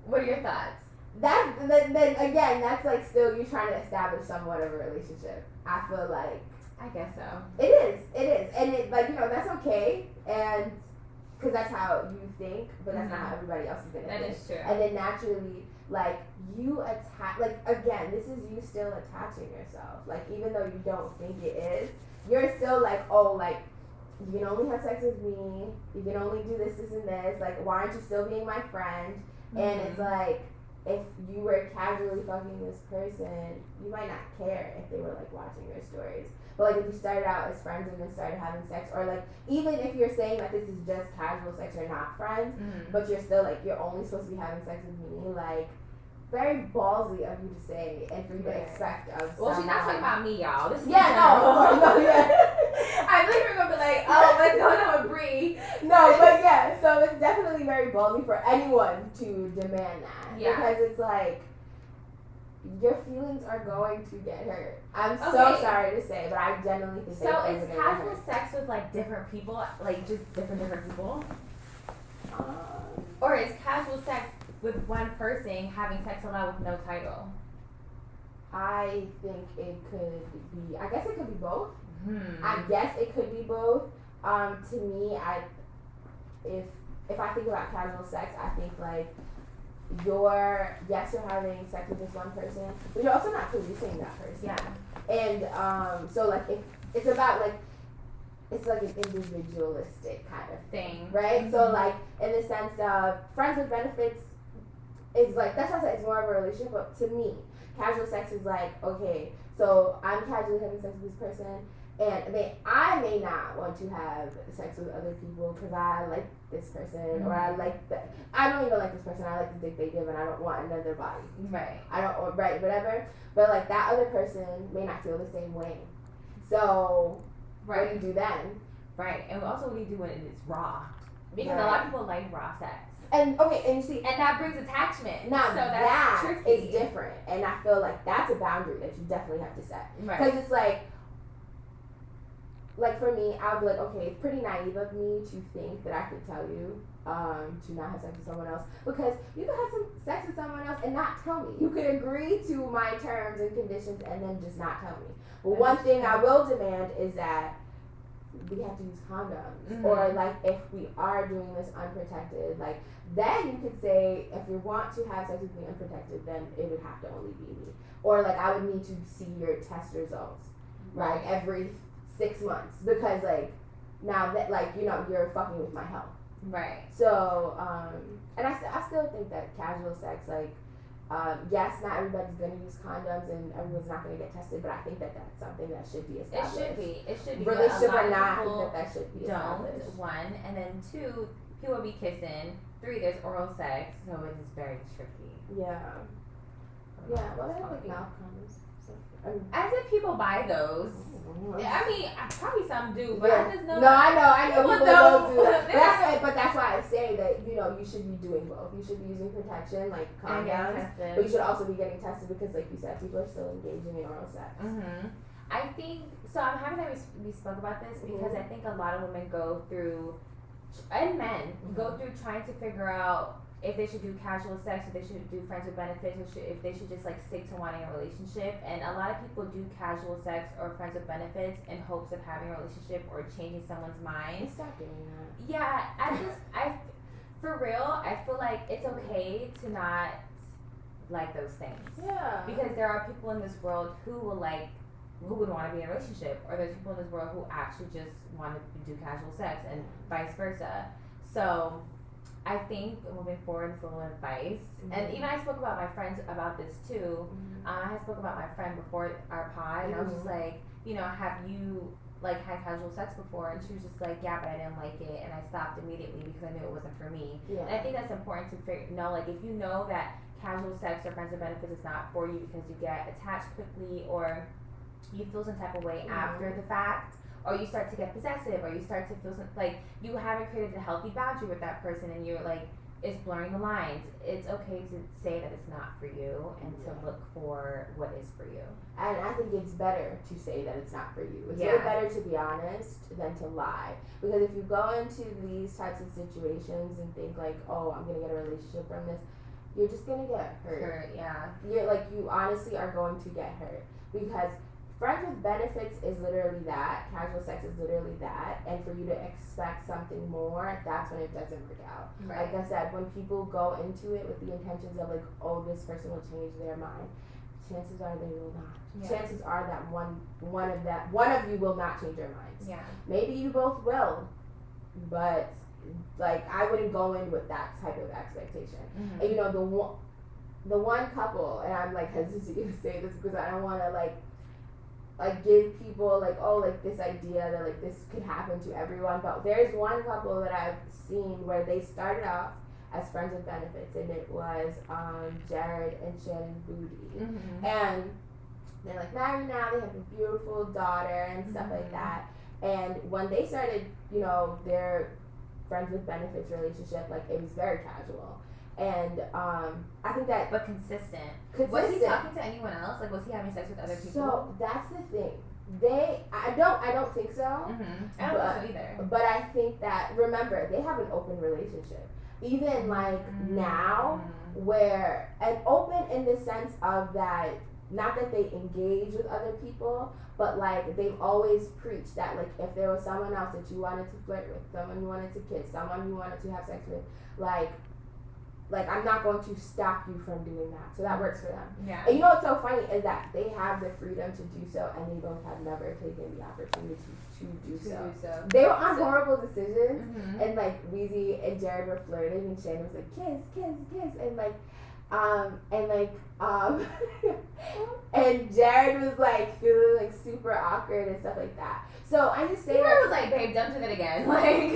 What are your thoughts? Then again, that's like still you trying to establish somewhat of a relationship. I feel like. I guess so. It is, and it that's okay, and. Because that's how you think, but that's not how everybody else is going to think. That is true. And then naturally, like, you attach, like, again, this is you still attaching yourself. Like, even though you don't think it is, you're still like, oh, like, you can only have sex with me, you can only do this, and this, like, why aren't you still being my friend? And it's like, if you were casually fucking this person, you might not care if they were like watching your stories. But like if you started out as friends and then started having sex, or like even if you're saying that this is just casual sex or not friends, but you're still like you're only supposed to be having sex with me, like very ballsy of you to say and for you to expect of. Well, she's not talking about me, y'all. This is I think we're gonna be like, oh, what's going on with Bree? No, but yeah, so it's definitely very ballsy for anyone to demand that. Yeah. Because it's like, your feelings are going to get hurt. I'm so Okay. sorry to say, but I genuinely think So is casual sex with like different people, like just different people? Or is casual sex with one person having sex allowed with no title? I think it could be, I guess it could be both. I guess it could be both. To me, if I think about casual sex, I think like you're having sex with this one person, but you're also not policing that person. Yeah. And so like if it's about like it's like an individualistic kind of Thing. right? So like in the sense of friends with benefits is like that's why I said it's more of a relationship. But to me, casual sex is like, okay, so I'm casually having sex with this person, and I may not want to have sex with other people because I like this person, or I don't even like this person. I like the dick they give, and I don't want another body. Right. Whatever. But like that other person may not feel the same way. So what do you do then? Right. And also what do you do when it's raw? Because Right. a lot of people like raw sex. And okay, and you see, And that brings attachment. now so that's that tricky. is different, and I feel like that's a boundary that you definitely have to set. Right. Because it's like for me, I'll be like, okay, it's pretty naive of me to think that I could tell you to not have sex with someone else, because you could have some sex with someone else and not tell me. You could agree to my terms and conditions and then just not tell me. But one thing I will demand is that we have to use condoms, or like if we are doing this unprotected, like then you could say if you want to have sex with me unprotected, then it would have to only be me, or like I would need to see your test results like every 6 months, because like now that like you're fucking with my health. Right. So and I still think that casual sex, like yes, not everybody's gonna use condoms and everyone's not gonna get tested, but I think that that's something that should be established. It should be. Relationship but a or lot not, of I people think that should be established. don't. 1, and then 2, people be kissing. 3, there's oral sex, so it is very tricky. Yeah. Yeah. Well, they have like mouth condoms. So, As if people buy those. I mean, probably some do, but yeah. I just know. No, I know People people don't do that. But that's why I say that you should be doing both. You should be using protection like And getting condoms, tested. but you should also be getting tested because, like you said, people are still engaging in oral sex. I think so. I'm happy that we spoke about this because I think a lot of women go through, and men go through trying to figure out if they should do casual sex, if they should do friends with benefits, or if they should just like stick to wanting a relationship. And a lot of people do casual sex or friends with benefits in hopes of having a relationship or changing someone's mind. Stop doing that. Yeah, for real, I feel like it's okay to not like those things. Yeah. Because there are people in this world who would want to be in a relationship, or there's people in this world who actually just want to do casual sex, and vice versa. So I think moving forward, it's a little advice. And even I spoke about my friends about this too. I spoke about my friend before our pod, and I was just like, have you like had casual sex before? And she was just like, yeah, but I didn't like it, and I stopped immediately because I knew it wasn't for me. Yeah. And I think that's important to know, like if you know that casual sex or friends with benefits is not for you because you get attached quickly, or you feel some type of way after the fact, or you start to get possessive, or you start to feel like you haven't created a healthy boundary with that person, and you're like, it's blurring the lines. It's okay to say that it's not for you and to look for what is for you. And I think it's better to say that it's not for you. It's way better to be honest than to lie. Because if you go into these types of situations and think like, oh, I'm gonna get a relationship from this, you're just gonna get hurt. You honestly are going to get hurt, because friends with benefits is literally that. Casual sex is literally that. And for you to expect something more, that's when it doesn't work out. Right. Like I said, when people go into it with the intentions of like, oh, this person will change their mind, chances are they will not. Yeah. Chances are that one of you will not change your minds. Yeah. Maybe you both will, but like I wouldn't go in with that type of expectation. And the one couple, and I'm like hesitant to say this because I don't want to like give people like, oh, like this idea that like this could happen to everyone, but there's one couple that I've seen where they started off as friends with benefits, and it was Jared and Shannon Booty, and they're like married now, they have a beautiful daughter and stuff like that, and when they started, you know, their friends with benefits relationship, like it was very casual. And I think that, but consistent. Was he talking to anyone else? Like, was he having sex with other people? So that's the thing. I don't think so. I don't think so either. But I think that, remember, they have an open relationship. Even like now, where and open in the sense of that, not that they engage with other people, but like they've always preached that like if there was someone else that you wanted to flirt with, someone you wanted to kiss, someone you wanted to have sex with, like I'm not going to stop you from doing that. So that works for them. Yeah. And you know what's so funny is that they have the freedom to do so, and they both have never taken the opportunity to do so. They were on horrible decisions, and like Weezy and Jared were flirting, and Shannon was like kiss, kiss, kiss, and like and Jared was like feeling like super awkward and stuff like that. So I just say Jared was like, babe, don't do that again. Like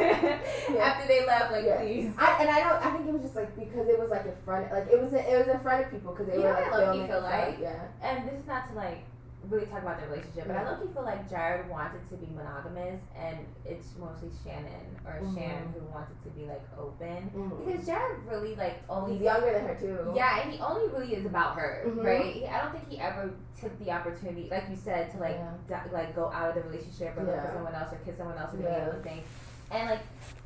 after they left, like please. I think it was just like because it was like in front, like it was in front of people because they were like filming. Feel like, and this is not to like really talk about their relationship, but I low-key feel like Jared wanted to be monogamous, and it's mostly Shannon who wanted to be like open, because Jared really like only he's younger than her too. Yeah, and he only really is about her, right? I don't think he ever took the opportunity, like you said, to like like go out of the relationship or look for someone else or kiss someone else or any of those things, and like.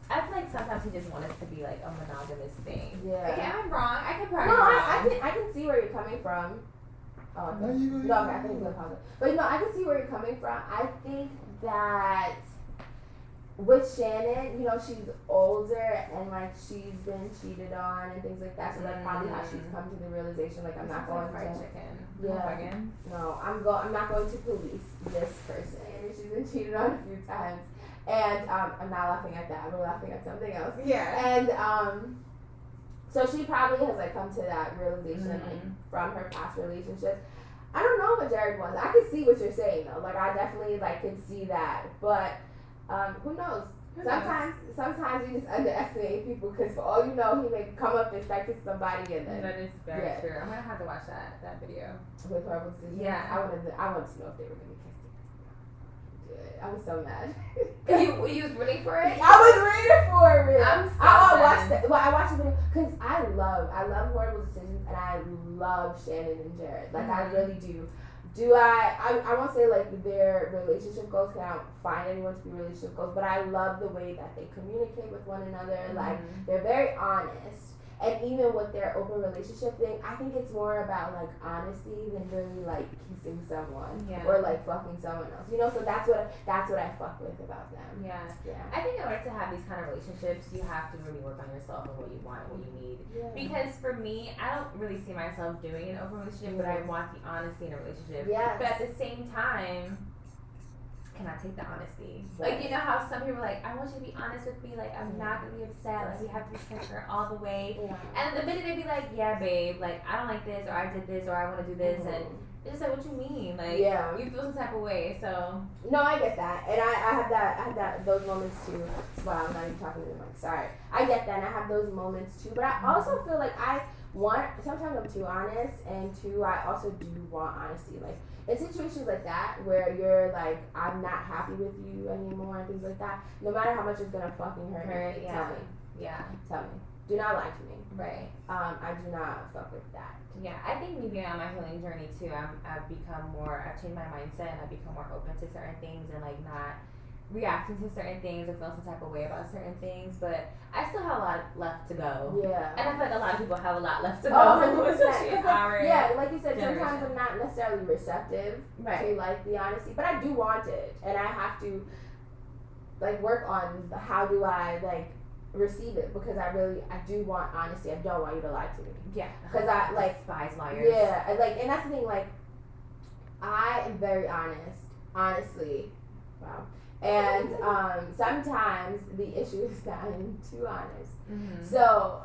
I feel like sometimes he just wanted to be like a monogamous thing. Yeah. Like, am I wrong? I could probably. No, I can see where you're coming from. Oh, okay. I think it's positive. But no, I can see where you're coming from. I think that with Shannon, you know, she's older and like she's been cheated on and things like that. So that's probably how she's come to the realization like I'm not going to chicken. Yeah. No, I'm not going to police this person. She's been cheated on a few times. And I'm not laughing at that. I'm laughing at something else. Yeah. And so she probably has like come to that realization like, from her past relationships. I don't know what Jared wants. I can see what you're saying though. Like I definitely like could see that. But who knows? Sometimes you just underestimate people because for all you know, he may come up and start kissing somebody and then. That is very true. I'm gonna have to watch that video. With horrible decisions. Yeah. I wanted to know if they were gonna kiss. I was so mad. You was rooting for it? I was rooting for it. I watched it. Well, I watched the video because I love Horrible Decisions and I love Shannon and Jared. Like I really do. I won't say like their relationship goals, because I don't find anyone to be relationship goals, but I love the way that they communicate with one another. Like they're very honest. And even with their open relationship thing, I think it's more about like honesty than really like kissing someone or like fucking someone else. You know, so that's what I fuck with about them. Yeah. I think in order to have these kind of relationships, you have to really work on yourself and what you want and what you need. Yeah. Because for me, I don't really see myself doing an open relationship, but I want the honesty in a relationship. Yeah. But at the same time, can I take the honesty? Right. Like, you know how some people are like, I want you to be honest with me, like, I'm not gonna be upset, like, we have to be her all the way. Yeah. And the minute they be like, yeah, babe, like, I don't like this, or I did this, or I wanna do this, and it's just like, what you mean? Like, you feel some type of way, so. No, I get that. And I have those moments too. Wow, I'm not even talking to the mic, sorry. I get that, and I have those moments too, but I also feel like sometimes I'm too honest, and two, I also do want honesty. Like, in situations like that, where you're like, I'm not happy with you anymore, and things like that, no matter how much it's gonna fucking hurt me, tell me. Yeah. Tell me. Do not lie to me. Right. I do not fuck with that. Yeah, I think me being on my healing journey too, I've changed my mindset, and I've become more open to certain things, and like not reacting to certain things or feel some type of way about certain things, but I still have a lot left to go. Yeah. And I feel like a lot of people have a lot left to go. Yeah, like you said, sometimes I'm not necessarily receptive to like the honesty, but I do want it, and I have to like work on how do I like receive it, because I do want honesty. I don't want you to lie to me. Yeah. Because I like despise liars. Yeah, and that's the thing. Like, I am very honest. Honestly, wow. And sometimes the issue is that I'm too honest. So,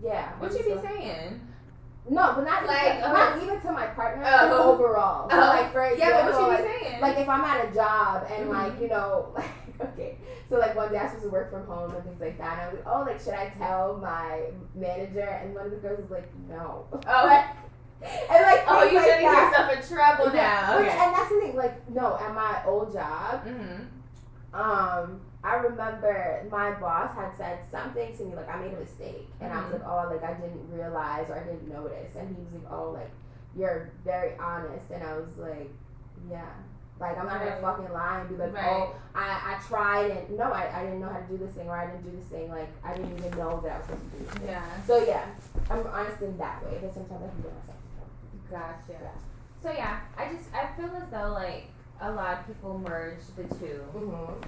yeah. What you be saying? No, but not Like, not even to my partner. Oh. Overall. So like for Yeah, example, but what like, you be saying? like if I'm at a job and Mhm. like, you know, like okay, so like one day I was supposed to work from home and things like that, and I was like, oh, like should I tell my manager? And one of the girls was like, no. Oh. And like, Oh, things you like shouldn't get that. yourself in trouble now. But- Okay. And that's the thing, like, no, at my old job, I remember my boss had said something to me, like I made a mistake, and I was like, oh, like I didn't realize or I didn't notice, and he was like, oh, like you're very honest, and I was like, yeah, like I'm not gonna fucking lie and be like, oh, I tried and no, I didn't know how to do this thing, or I didn't do this thing, like I didn't even know that I was supposed to do this thing. Yeah. So yeah, I'm honest in that way, but sometimes I can get myself in trouble. Gotcha. Yeah. So yeah, I feel as though like a lot of people merge the two,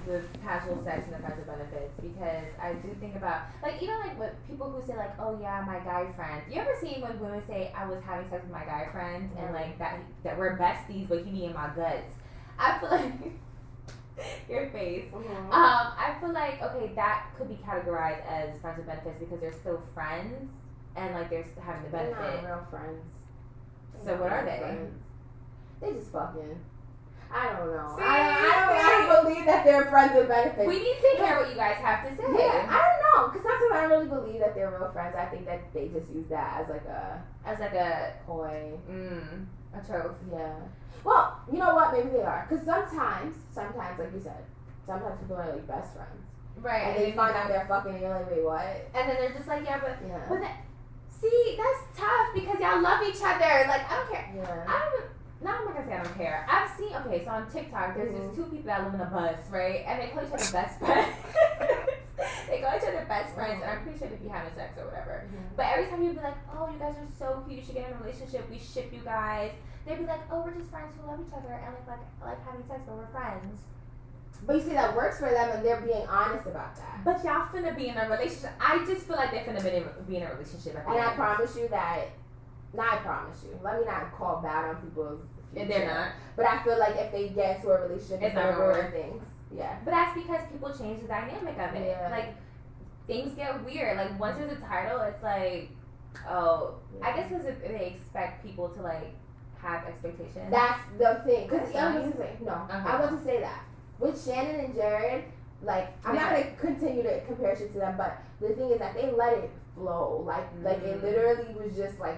the casual sex and the friends with benefits, because I do think about like even like with people who say like, oh yeah, my guy friend. You ever seen when women say I was having sex with my guy friend and like that we're besties, but he be in my guts? I feel like your face. I feel like okay, that could be categorized as friends with benefits because they're still friends and like they're still having the They're benefit. not real friends. So what are they? Friends. They just fucking. I don't know. See? I don't believe that they're friends with benefits. We need to hear what you guys have to say. Yeah, I don't know, because sometimes I don't really believe that they're real friends. I think that they just use that as like a coin. A trope. Yeah. Well, you know what? Maybe they are, because sometimes, like you said, sometimes people are like best friends. Right. And they find out they're fucking, and you're like, wait, what? And then they're just like, yeah, but Yeah. see, that's tough because y'all love each other. Like, I don't care. Yeah. I'm not gonna say I don't care. I've seen, okay, so on TikTok, there's just two people that live in a bus, right? And they call each other best friends. They call each other best friends, and I'm pretty sure they'd be having sex or whatever. But every time you'd be like, oh, you guys are so cute, you should get in a relationship, we ship you guys. They'd be like, oh, we're just friends who love each other and like having sex, but we're friends. But you see, that works for them, and they're being honest about that. But y'all finna be in a relationship. I just feel like they're finna be in a relationship. And I promise you that. Not I promise you. Let me not call bad on people's future. If they're not. But I feel like if they get into a relationship, It's they're not gonna ruin work. things. Yeah. But that's because people change the dynamic of it. Yeah. Like, things get weird. Like, once there's a title, it's like, oh, I guess because if they expect people to, like, have expectations. That's the thing. Because That's I fine. was to say that. With Shannon and Jared, like, I'm not going to continue to compare shit to them, but the thing is that they let it flow. Like it literally was just, like,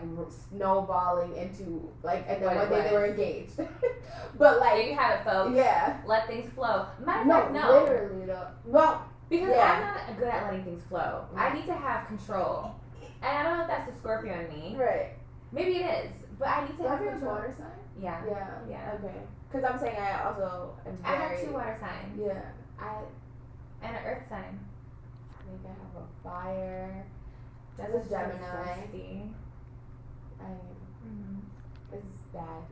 snowballing into, like, and then one day they were engaged. But, like. There you have it, folks. Yeah. Let things flow. Matter of fact, no. Literally, though. Well, Because yeah. I'm not good at letting things flow. I need to have control. And I don't know if that's a Scorpio in me. Right. Maybe it is. But I need to have Have you a control. water sign? Yeah. Yeah. Okay. Because I'm saying I also am I very. have 2 water signs. Yeah. And an earth sign. I think I have a fire. That's a a Gemini. Mm-hmm. It's bad.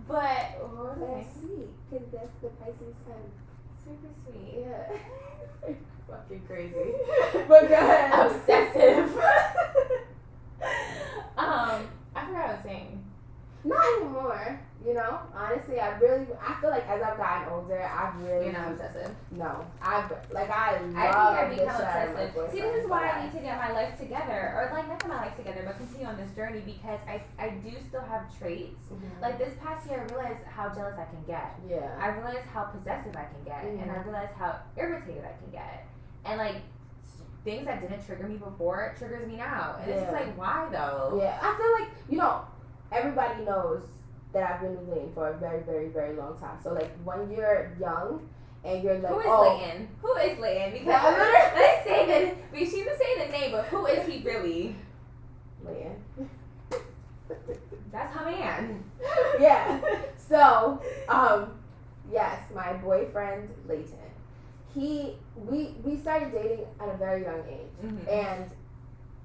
But what was That's I sweet, because that's the Pisces sun. Super sweet. Yeah. Fucking crazy. But go ahead. Obsessive. I forgot what I was saying. Not anymore. You know, honestly, I feel like as I've gotten older, I've really. You're not obsessive. No, I love I think I've become the shit out of my obsessive. boyfriend, See, this is why but I need to get my life together, or like not get my life together, but continue on this journey because I do still have traits. Like this past year, I realized how jealous I can get. Yeah. I realized how possessive I can get, and I realized how irritated I can get, and like things that didn't trigger me before triggers me now, and it's just like why though? Yeah, I feel like everybody knows that I've been with Layton for a very, very, very long time. So like when you're young and you're like, Who is Layton? Who is Layton? Because let's say that she's been saying the name, but who is he really? Layton. That's her man. Yeah. So, yes, my boyfriend Layton. We started dating at a very young age, and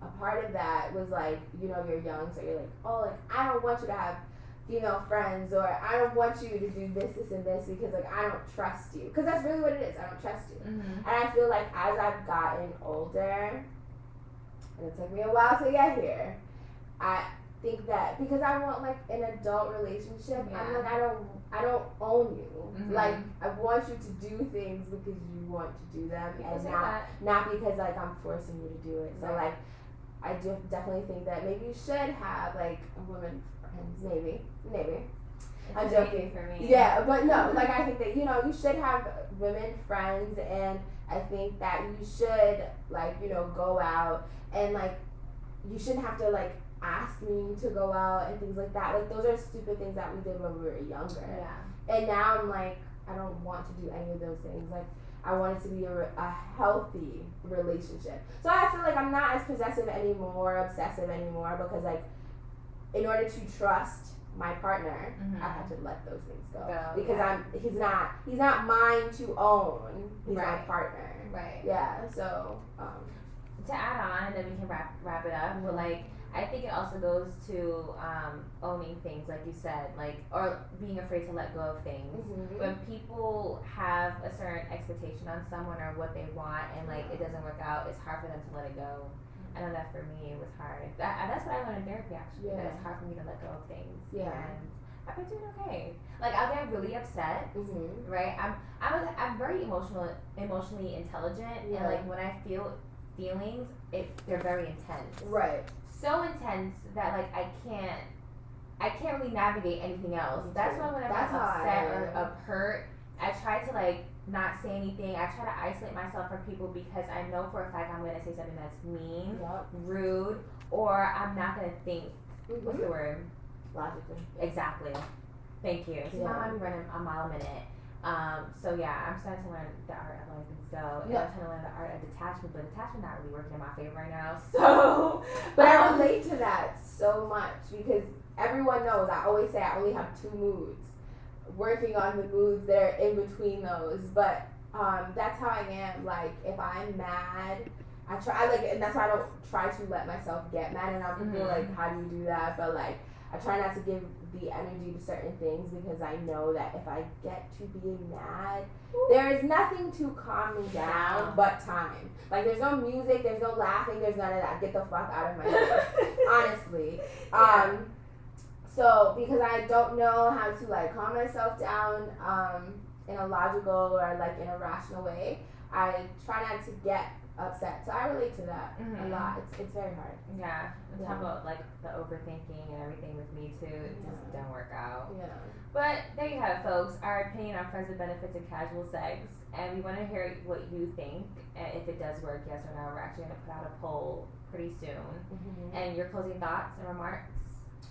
a part of that was like, you're young, so you're like, oh, like I don't want you to have female friends, or I don't want you to do this, and this because like I don't trust you, because that's really what it is. I don't trust you, and I feel like as I've gotten older, and it took me a while to get here, I think that because I want like an adult relationship, I'm like I don't own you. Like I want you to do things because you want to do them, and not because like I'm forcing you to do it. So like I do definitely think that maybe you should have like women friends, maybe. I'm joking. For me. Yeah, but no, like I think that you should have women friends, and I think that you should like go out and like you shouldn't have to like ask me to go out and things like that. Like those are stupid things that we did when we were younger. Yeah. And now I'm like I don't want to do any of those things. Like I want it to be a healthy relationship. So I feel like I'm not as possessive anymore, obsessive anymore, because like in order to trust my partner, I have to let those things go because he's not mine to own. He's my partner. Right. Yeah. So to add on, and then we can wrap it up. But like I think it also goes to owning things, like you said, like or being afraid to let go of things. When people have a certain expectation on someone or what they want, and like it doesn't work out, it's hard for them to let it go. I know that for me it was hard. That's what I learned in therapy actually. That it's hard for me to let go of things. Yeah. And I've been doing okay. Like I'll get really upset, right? I'm very emotionally intelligent, and like when I feel feelings, they're very intense. Right. So intense that like I can't really navigate anything else. That's why whenever I'm upset or hurt, I try to like not say anything. I try to isolate myself from people because I know for a fact I'm gonna say something that's mean, rude, or I'm not gonna think. What's the word? Logically. Exactly. Thank you. So now I'm running a mile a minute. So yeah, I'm starting to learn the art of letting things go. And I'm trying to learn the art of detachment, but detachment not really working in my favor right now. So, but I relate to that so much because everyone knows. I always say I only have 2 moods. Working on the moods that are in between those, but that's how I am. Like if I'm mad, I try and that's why I don't try to let myself get mad. And I'm like, how do you do that? But like I try not to give the energy to certain things because I know that if I get to being mad, there is nothing to calm me down but time. Like there's no music, there's no laughing, there's none of that. Get the fuck out of my head. Honestly. So because I don't know how to like calm myself down in a logical or like in a rational way, I try not to get upset. So I relate to that a lot. It's very hard. Yeah. Talk about like the overthinking and everything with me too. It just didn't work out. Yeah. But there you have it, folks. Our opinion on friends with benefits and casual sex, and we want to hear what you think. If it does work, yes or no. We're actually going to put out a poll pretty soon. And your closing thoughts and remarks.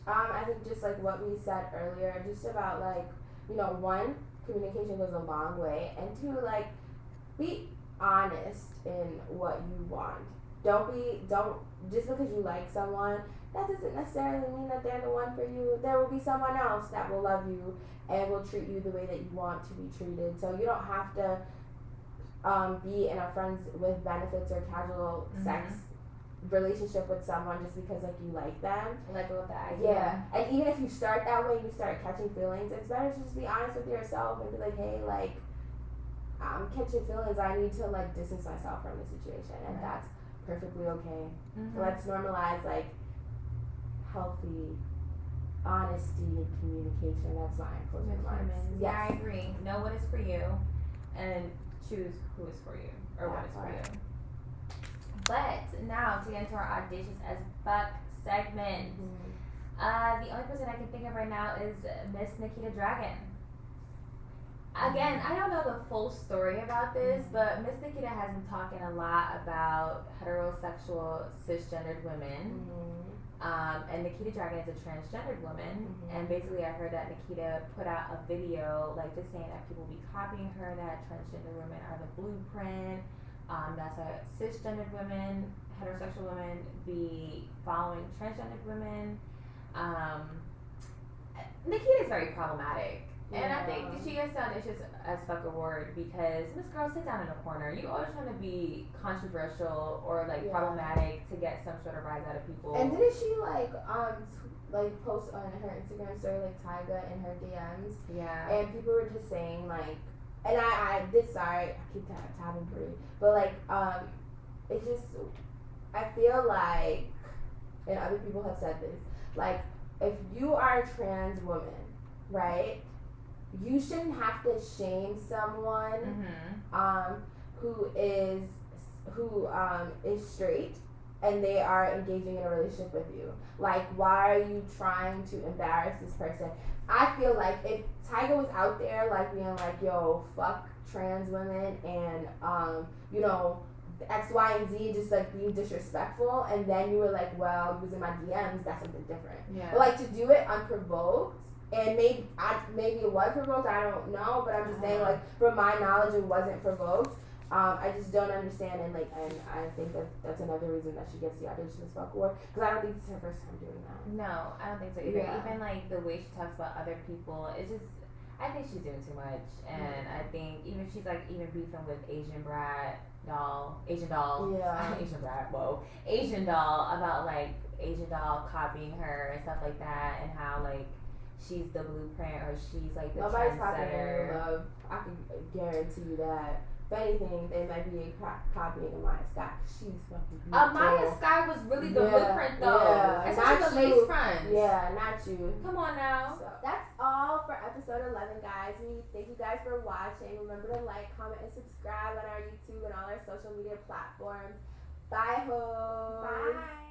I think just like what we said earlier, just about like, 1, communication goes a long way, and 2, like, be honest in what you want. Don't just because you like someone, that doesn't necessarily mean that they're the one for you. There will be someone else that will love you and will treat you the way that you want to be treated. So you don't have to be in a friends with benefits or casual sex relationship with someone just because like you like them. Let go of that idea. Yeah. And even if you start that way, you start catching feelings, it's better to just be honest with yourself and be like, hey, like I'm catching feelings, I need to like distance myself from the situation, and that's perfectly okay. Let's normalize like healthy honesty and communication. That's my closing remarks. Yeah, I agree. Know what is for you and choose who is for you or what is for you. But now to get into our Audacious as Fuck segment. The only person I can think of right now is Miss Nikki Dragon. Again, I don't know the full story about this, but Miss Nikita has been talking a lot about heterosexual cisgendered women. And Nikita Dragon is a transgendered woman. And basically I heard that Nikita put out a video like just saying that people be copying her, that transgender women are the blueprint. That's a cisgendered women, heterosexual women be following transgendered women. Nikita is very problematic. And I think she gets the Audacious as Fuck award because Miss Girl, sit down in a corner. You always trying to be controversial or like problematic to get some sort of rise out of people. And didn't she like post on her Instagram story like Tyga in her DMs? Yeah. And people were just saying like, and I keep tabbing Brey, but like it's just I feel like, and other people have said this, like if you are a trans woman, right? You shouldn't have to shame someone who is straight and they are engaging in a relationship with you. Like, why are you trying to embarrass this person? I feel like if Tyga was out there, like, being like, yo, fuck trans women and, you know, X, Y, and Z, just like being disrespectful, and then you were like, well, using my DMs, that's something different. Yeah. But like to do it unprovoked, and maybe it was provoked, I don't know, but I'm just saying, like, from my knowledge, it wasn't provoked. I just don't understand, and I think that's another reason that she gets the Audacious as fuck award, because I don't think it's her first time doing that. No, I don't think so either. Yeah. Even like the way she talks about other people, it's just, I think she's doing too much, and I think even she's like even beefing with Asian doll, Yeah. Asian doll about like Asian doll copying her and stuff like that, and how like she's the blueprint or she's like the Nobody's copying trendsetter. love. I can guarantee you that. If anything, they might be copying Amaya Scott. She's fucking beautiful. Amaya Sky was really the blueprint though. Yeah, And not such a you. lace front. Yeah, not you. Come on now. So that's all for episode 11, guys. We thank you guys for watching. Remember to like, comment, and subscribe on our YouTube and all our social media platforms. Bye, hoes. Bye.